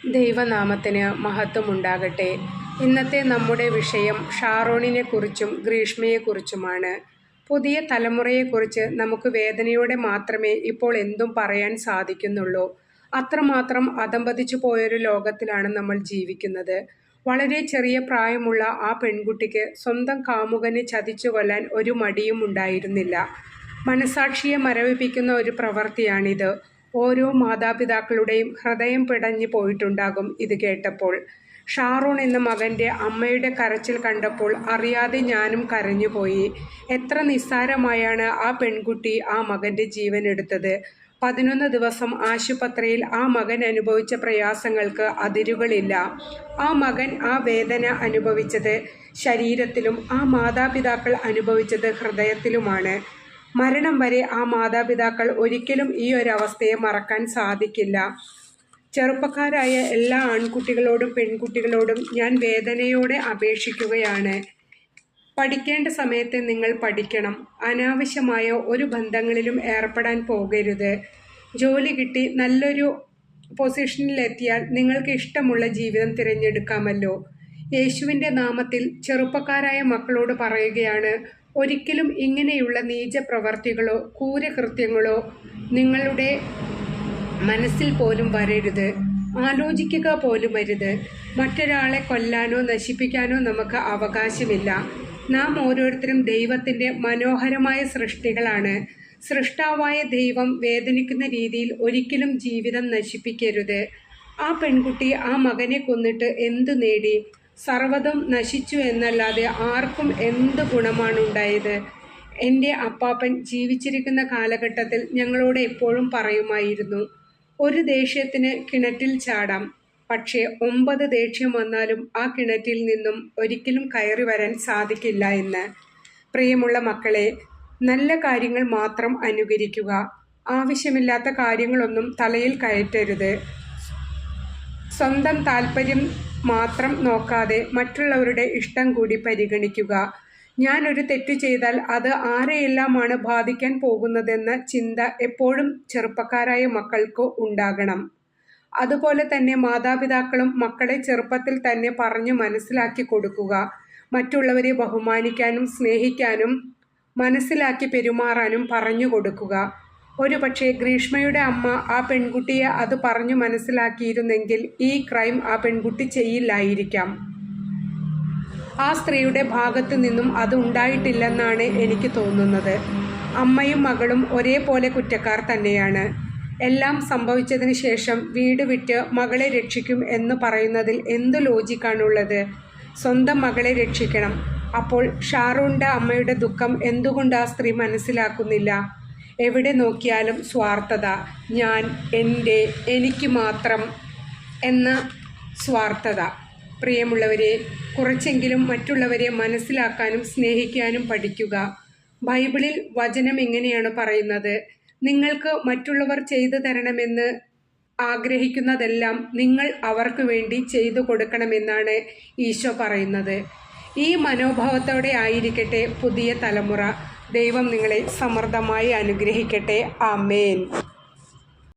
ദൈവനാമത്തിന് മഹത്വമുണ്ടാകട്ടെ. ഇന്നത്തെ നമ്മുടെ വിഷയം ഷാരോണിനെക്കുറിച്ചും ഗ്രീഷ്മയെക്കുറിച്ചുമാണ്. പുതിയ തലമുറയെക്കുറിച്ച് നമുക്ക് വേദനയോടെ മാത്രമേ ഇപ്പോൾ എന്തും പറയാൻ സാധിക്കുന്നുള്ളൂ. അത്രമാത്രം അധംപതിച്ചു പോയൊരു ലോകത്തിലാണ് നമ്മൾ ജീവിക്കുന്നത്. വളരെ ചെറിയ പ്രായമുള്ള ആ പെൺകുട്ടിക്ക് സ്വന്തം കാമുകനെ ചതിച്ചു കൊല്ലാൻ ഒരു മടിയും ഉണ്ടായിരുന്നില്ല. മനസാക്ഷിയെ മരവിപ്പിക്കുന്ന ഒരു പ്രവൃത്തിയാണിത്. ഓരോ മാതാപിതാക്കളുടെയും ഹൃദയം പിടഞ്ഞു പോയിട്ടുണ്ടാകും ഇത് കേട്ടപ്പോൾ. ഷാരോൺ എന്ന മകൻ്റെ അമ്മയുടെ കരച്ചിൽ കണ്ടപ്പോൾ അറിയാതെ ഞാനും കരഞ്ഞുപോയി. എത്ര നിസ്സാരമായാണ് ആ പെൺകുട്ടി ആ മകൻ്റെ ജീവൻ എടുത്തത്. 11 ദിവസം ആശുപത്രിയിൽ ആ മകൻ അനുഭവിച്ച പ്രയാസങ്ങൾക്ക് അതിരുകളില്ല. ആ മകൻ ആ വേദന അനുഭവിച്ചത് ശരീരത്തിലും ആ മാതാപിതാക്കൾ അനുഭവിച്ചത് ഹൃദയത്തിലുമാണ്. മരണം വരെ ആ മാതാപിതാക്കൾ ഒരിക്കലും ഈ ഒരവസ്ഥയെ മറക്കാൻ സാധിക്കില്ല. ചെറുപ്പക്കാരായ എല്ലാ ആൺകുട്ടികളോടും പെൺകുട്ടികളോടും ഞാൻ വേദനയോടെ അപേക്ഷിക്കുകയാണ്. പഠിക്കേണ്ട സമയത്ത് നിങ്ങൾ പഠിക്കണം. അനാവശ്യമായ ഒരു ബന്ധങ്ങളിലും ഏർപ്പെടാൻ പോകരുത്. ജോലി കിട്ടി നല്ലൊരു പൊസിഷനിലെത്തിയാൽ നിങ്ങൾക്ക് ഇഷ്ടമുള്ള ജീവിതം തിരഞ്ഞെടുക്കാമല്ലോ. യേശുവിൻ്റെ നാമത്തിൽ ചെറുപ്പക്കാരായ മക്കളോട് പറയുകയാണ്, ഒരിക്കലും ഇങ്ങനെയുള്ള നീച പ്രവർത്തികളോ ക്രൂരകൃത്യങ്ങളോ നിങ്ങളുടെ മനസ്സിൽ പോലും വരരുത്. ആലോചിക്കുക പോലും അരുത്. മറ്റൊരാളെ കൊല്ലാനോ നശിപ്പിക്കാനോ നമുക്ക് അവകാശമില്ല. നാം ഓരോരുത്തരും ദൈവത്തിൻ്റെ മനോഹരമായ സൃഷ്ടികളാണ്. സൃഷ്ടാവായ ദൈവം വേദനിക്കുന്ന രീതിയിൽ ഒരിക്കലും ജീവിതം നശിപ്പിക്കരുത്. ആ പെൺകുട്ടി ആ മകനെ കൊന്നിട്ട് എന്ത് നേടി? സർവ്വതും നശിച്ചു എന്നല്ലാതെ ആർക്കും എന്ത് ഗുണമാണ് ഉണ്ടായത്? എൻ്റെ അപ്പാപ്പൻ ജീവിച്ചിരിക്കുന്ന കാലഘട്ടത്തിൽ ഞങ്ങളോട് എപ്പോഴും പറയുമായിരുന്നു, ഒരു ദേഷ്യത്തിന് കിണറ്റിൽ ചാടാം, പക്ഷേ 9 ദേഷ്യം വന്നാലും ആ കിണറ്റിൽ നിന്നും ഒരിക്കലും കയറി വരാൻ സാധിക്കില്ല എന്ന്. പ്രിയമുള്ള മക്കളെ, നല്ല കാര്യങ്ങൾ മാത്രം അനുകരിക്കുക. ആവശ്യമില്ലാത്ത കാര്യങ്ങളൊന്നും തലയിൽ കയറ്റരുത്. സ്വന്തം താല്പര്യം മാത്രം നോക്കാതെ മറ്റുള്ളവരുടെ ഇഷ്ടം കൂടി പരിഗണിക്കുക. ഞാനൊരു തെറ്റ് ചെയ്താൽ അത് ആരെയെല്ലാമാണ് ബാധിക്കാൻ പോകുന്നതെന്ന ചിന്ത എപ്പോഴും ചെറുപ്പക്കാരായ മക്കൾക്ക് ഉണ്ടാകണം. അതുപോലെ തന്നെ മാതാപിതാക്കളും മക്കളെ ചെറുപ്പത്തിൽ തന്നെ പറഞ്ഞു മനസ്സിലാക്കി കൊടുക്കുക. മറ്റുള്ളവരെ ബഹുമാനിക്കാനും സ്നേഹിക്കാനും മനസ്സിലാക്കി പെരുമാറാനും പറഞ്ഞു കൊടുക്കുക. ഒരുപക്ഷെ ഗ്രീഷ്മയുടെ അമ്മ ആ പെൺകുട്ടിയെ അത് പറഞ്ഞു മനസ്സിലാക്കിയിരുന്നെങ്കിൽ ഈ ക്രൈം ആ പെൺകുട്ടി ചെയ്യില്ലായിരിക്കാം. ആ സ്ത്രീയുടെ ഭാഗത്തു നിന്നും അത് ഉണ്ടായിട്ടില്ലെന്നാണ് എനിക്ക് തോന്നുന്നത്. അമ്മയും മകളും ഒരേപോലെ കുറ്റക്കാർ തന്നെയാണ്. എല്ലാം സംഭവിച്ചതിന് ശേഷം വീട് വിറ്റ് മകളെ രക്ഷിക്കും എന്ന് പറയുന്നതിൽ എന്ത് ലോജിക്കാണുള്ളത്? സ്വന്തം മകളെ രക്ഷിക്കണം. അപ്പോൾ ഷാരോണിൻ്റെ അമ്മയുടെ ദുഃഖം എന്തുകൊണ്ട് ആ സ്ത്രീ മനസ്സിലാക്കുന്നില്ല? എവിടെ നോക്കിയാലും സ്വാർത്ഥത, ഞാൻ, എൻ്റെ, എനിക്ക് മാത്രം എന്ന സ്വാർത്ഥത. പ്രിയമുള്ളവരെ, കുറച്ചെങ്കിലും മറ്റുള്ളവരെ മനസ്സിലാക്കാനും സ്നേഹിക്കാനും പഠിക്കുക. ബൈബിളിൽ വചനം എങ്ങനെയാണ് പറയുന്നത്? നിങ്ങൾക്ക് മറ്റുള്ളവർ ചെയ്തു തരണമെന്ന് ആഗ്രഹിക്കുന്നതെല്ലാം നിങ്ങൾ അവർക്ക് വേണ്ടി ചെയ്തു കൊടുക്കണമെന്നാണ് ഈശോ പറയുന്നത്. ഈ മനോഭാവത്തോടെ ആയിരിക്കട്ടെ പുതിയ തലമുറ. ദൈവം നിങ്ങളെ സമൃദ്ധമായി അനുഗ്രഹിക്കട്ടെ. ആമേൻ.